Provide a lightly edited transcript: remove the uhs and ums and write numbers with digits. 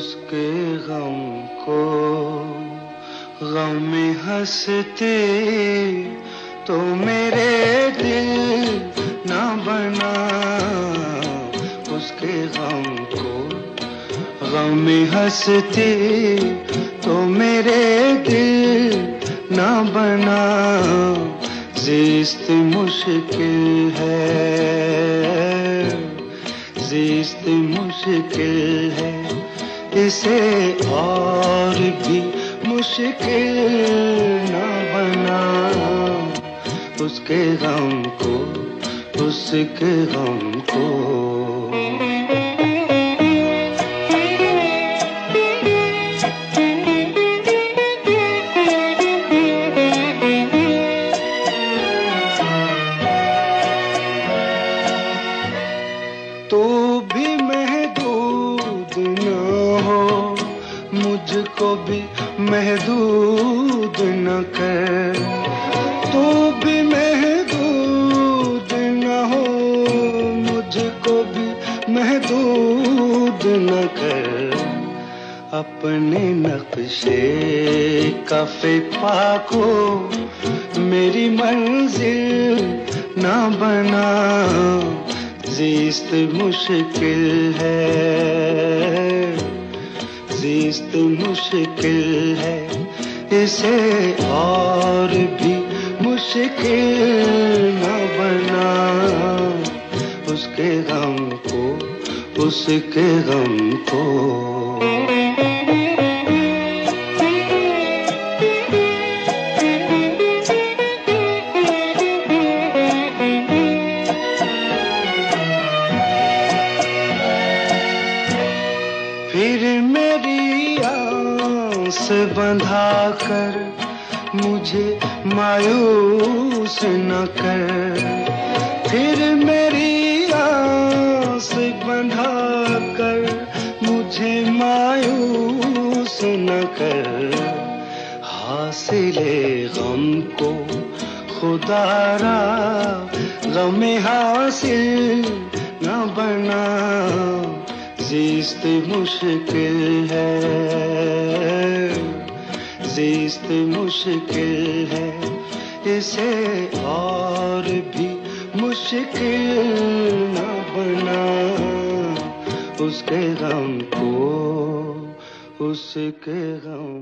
उसके गम को गम में हंसते तो मेरे दिल ना बना। उसके गम को गम में हंसते तो मेरे दिल ना बना। ज़िस्त मुश्किल है, ज़िस्त मुश्किल है, इसे और भी मुश्किल ना बना। उसके गम को, उसके गम को। तो भी महदूद न हो, मुझको भी महदूद न कर। तो भी महदूद न हो, मुझको भी महदूद न कर। अपने नक्शे कफ़े को मेरी मंजिल ना बना। ज़िस्त मुश्किल है, ज़िस्त मुश्किल है, इसे और भी मुश्किल न बना। उसके गम को, उसके गम को। फिर मेरी आस बंधा कर मुझे मायूस न कर। फिर मेरी आस बंधा कर मुझे मायूस न कर। हासिले गम को खुदारा गम हासिल न बना। ज़िस्त मुश्किल है, ज़िस्त मुश्किल है, इसे और भी मुश्किल न बना। उसके गम को, उसके गम